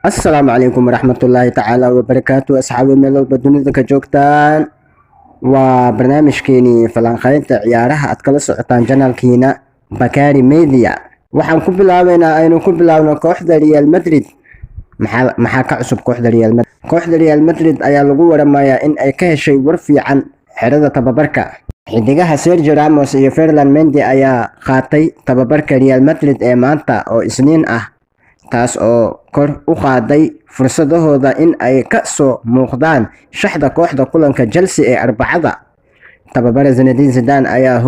السلام عليكم ورحمة الله تعالى وبركاته أصحابي ميلو بدونida ka joogtaan waa barnaamijkeeni falanqaynta ciyaaraha aad kala socotaan janaalkiina Bakari Media waxaan ku bilaabaynaa aynu ku bilaabno kooxda Real Madrid maxaa ka cusub kooxda Real Madrid ayaa lagu waramayaa in ay ka heshay war fiican xirada tababarka xidigaha Sergio Ramos iyo Ferland Mendy ayaa qaatay tababarka Real Madrid ee maanta oo Isniin ah taas oo kor u qaaday fursadahooda in ay ka soo muuqdaan shaxda kooxda kulanka Chelsea ee Arbacada. Tababare Zinedine Zidane ayaa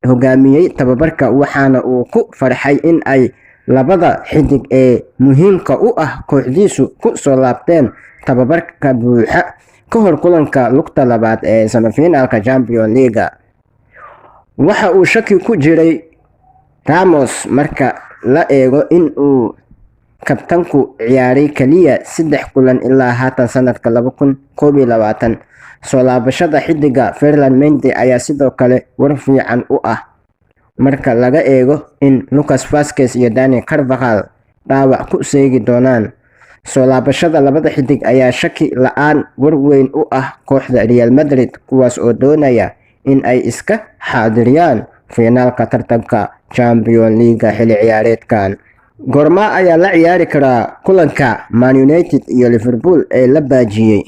hogaamiyay tababarka waxaana uu ku farxay in ay labada xidig ee muhiimka u ah kooxdiisu ku soo laabteen tababarka buuxa ka hor kulanka lugta labaad ee semifinalka Champions League. Waxa uu shaki ku jiray Ramos marka la eego in uu kabtanku ciyaaray kaliya 3 kulan ilaa haatan sanadka 2021. Soo laabashada xidiga Ferland Mendy ayaa sidoo kale war fiican u ah marka laga eego in Lucas Vazquez iyo Dani Carvajal dhaawac ku seegi doonaan. Soo laabashada labada xidig ayaa shaki la'aan war weyn u ah kooxda Real Madrid kuwaas oo doonaya in ay iska xaadiriyaan finaalka tartanka Champions League xilli ciyaareedkan. Goorma ayaa la ciyaari karaa kulanka Man United iyo Liverpool ee la baajiyay?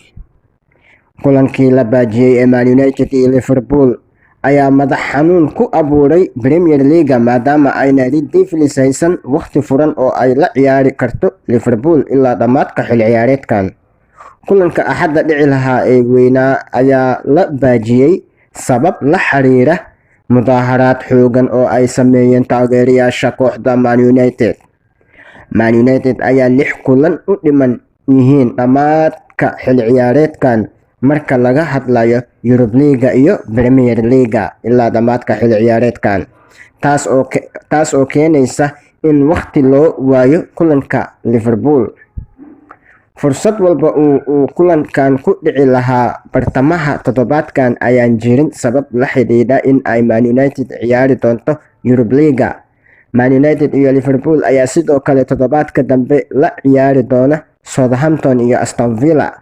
Kulankii la baajiyay ee Man United iyo Liverpool ayaa madax xanuun ku abuuray Premier League maadaama ayna Red Devils haysan waqti furan oo ay la ciyaari karto Liverpool ilaa dhamaadka xilli ciyaareedkan. Kulanka Axadda dhici lahaa ee weynaa ayaa la baajiyay sabab la xiriira mudaharaad xoogan oo ay sameeyeen taageerayaasha kooxda Man United. Man United ayaa 6 kulan u dhiman yihiin dhamaadka xilli ciyaareedkan marka laga hadlayo Europe League iyo Premier League ilaa dhamaadka xilli ciyaareedkan taas oo keenaysa in waqti loo waayo kulanka Liverpool. Fursad walba uu kulankan ku dhici lahaa bartamaha toddobaadkan ayaan jirin sabab la xidhiidha in ay Man United ciyaari doonto Europe League. Man United iyo Liverpool ayaa sidoo kale toddobaadka dambe la ciyaari doona Southampton iyo Aston Villa.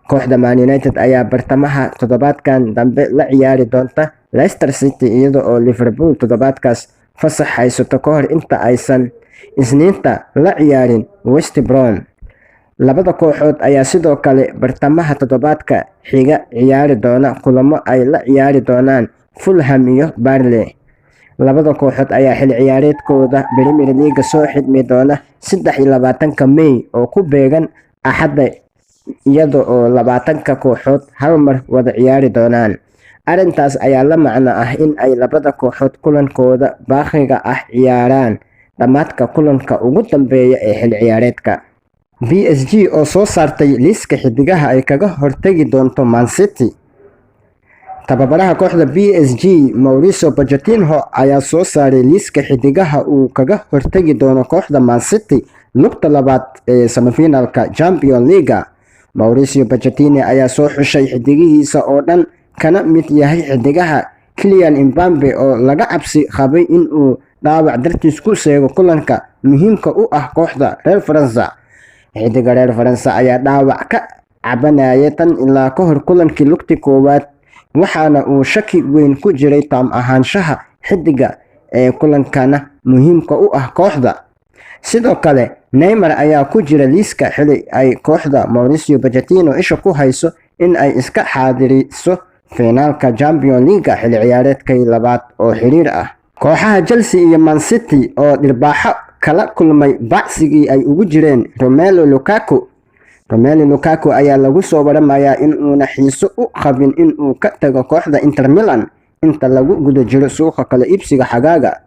Kooxda Man United ayaa bartamaha toddobaadkan dambe la ciyaari doonta Leicester City iyada oo Liverpool toddobaadkaas fasax haysato ka hor inta aysan Isniinta la ciyaarin West Brom. Labada kooxood ayaa sidoo kale bartamaha toddobaadka xiga ciyaari doona kulamo ay la ciyaari doonaan Fulham iyo Burnley. Labada kooxood ayaa xilli ciyaareedkooda Premier League soo xidhmi doona 23 May oo ku beegan Axadda iyada oo 20 kooxood hal mar wada ciyaari doonaan. Arrintaas ayaa la macno ah in ay labada kooxood kulankooda baaqiga ah ciyaaraan dhamaadka kulanka ugu dambeeya ee xilli ciyaareedka. PSG oo soo saartay liiska xidigaha ay kaga hortagi doonto Man City. Tababaraha kooxda PSG Mauricio Pochettino ayaa soo saaray liiska xidigaha uu kaga hortagi doono kooxda Man City lugta labaad ee semifinalka Champions League. Mauricio Pochettino ayaa soo xushay xidigihiisa oo dhan kana mid yahay xidigaha Kylian Mbappe oo laga cabsi qabay in uu dhaawac dartiis ku seego kulanka muhiimka u ah kooxda reer Faransa. Xidiga reer Faransa ayaa dhaawac ka cabanaya tan ilaa ka hor kulankii lugti koowaad waxaana uu shaki weyn ku jiray taam ahaanshaha xidiga ee kulankana muhiimka u ah kooxda. Sidoo kale Neymar ayaa ku jira liiska xilli ay kooxda Mauricio Pochettino isha ku hayso in ay iska xaadiriso finaalka Champions League xilli ciyaareedkii labaad oo xiriir ah. Kooxaha Chelsea iyo Man City oo dhirbaaxo kala kulmay bacsigii ay ugu jireen Romelu Lukaku ayaa lagu soo waramayaa in uuna xiiso u qabin in uu ka tago kooxda Inter Milan inta lagu guda jiro suuqa kala iibsiga xagaaga.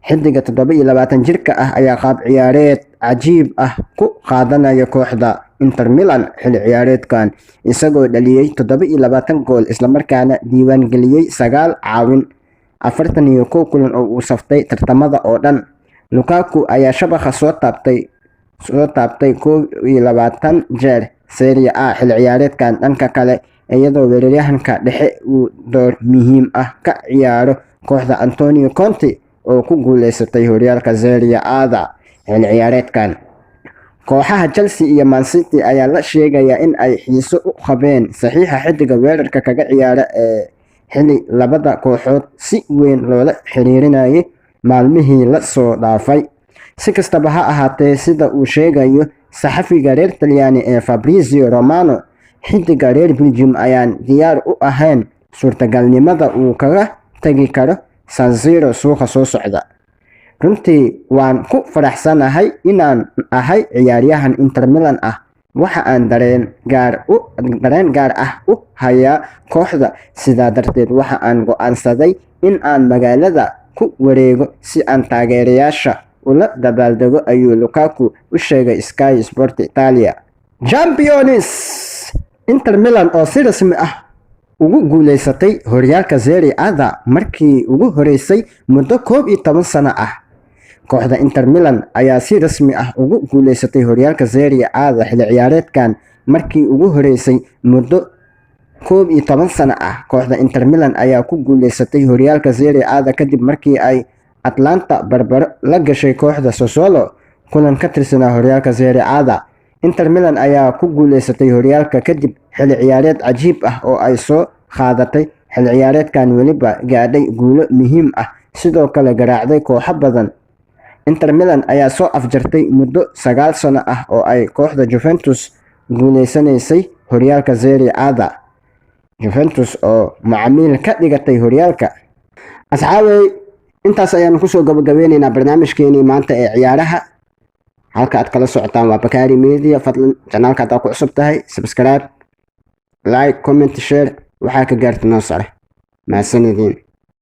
Xidiga 27 jirka ah ayaa qaab ciyaareed cajiib ah ku qaadanaya kooxda Inter Milan xilli ciyaareedkan isagoo dhaliyay 27 gool isla markaana diiwaan geliyay 9 caawin 41 kulan oo uu saftay tartamada oo dhan. Lukaku ayaa shabaqa soo taabtay 20 jeer Serie A xilli ciyaareedkan. Dhanka kale iyadoo weeraryahanka dhexe uu door muhiim ah ka ciyaaro kooxda Antonio Conte oo ku guuleysatay horyaalka Serie A xilli ciyaareedkan. kooxaha Chelsea iyo Man City ayaa la sheegayaa in ay xiiso u qabeen saxiixa xidiga weerarka kaga ciyaara ee xilli labada kooxood si weyn loola xiriirinayay maalmihii la soo dhaafay. Si kastaba ha ahaatee, sida uu sheegayo saxafiga reer Talyaani ee Fabrizio Romano, xidiga reer Belgium ayaan diyaar u ahayn suurtagalnimada uu kaga tagi karo San Siro suuqa soo socda. Runtii waan ku faraxsanahay inaan ahay ciyaaryahan Inter Milan ah. Waxa aan dareen gaar ah u hayaa kooxda, sidaa darteed waxa aan go'aansaday in aan magaalada ku wareego si aan taageerayaasha ula dabaaldego, ayuu Lukaku u sheegay Sky Sport Italia. Champions! Inter Milan oo si rasmi ah ugu guuleysatay horyaalka Serie A markii ugu horeysay muddo 11 sano ah. Kooxda Inter Milan ayaa si rasmi ah ugu guuleysatay horyaalka Serie A xilli ciyaareedkan markii ugu horeysay muddo 11 sano ah. Kooxda Inter Milan ayaa ku guuleysatay horyaalka Serie A kadib markii ay Atlanta barbaro la gashay kooxda Sassuolo kulan ka tirsanaa horyaalka Serie A. Inter Milan ayaa ku guuleysatay horyaalka kadib xilli ciyaareed cajiib ah oo ay soo qaadatay. Xilli ciyaareedkan weliba gaadhay guulo muhiim ah, sidoo kale garaacday kooxo badan. Inter Milan ayaa soo afjartay muddo 9 sano ah oo ay kooxda Juventus guuleysanaysay horyaalka Serie A. Juventus oo macaamiil ka dhigatay horyaalka. Asxaabey, intaas ayaan kusoo gabagabeynaynaa barnaamijkeenii maanta ee ciyaaraha. halka aad kala socotaan waa Bakari Media. fadlan channelka aad ku cusub tahay subscribe, like, comment, share, waxaa ka gaarta noo sare. mahadsanidin.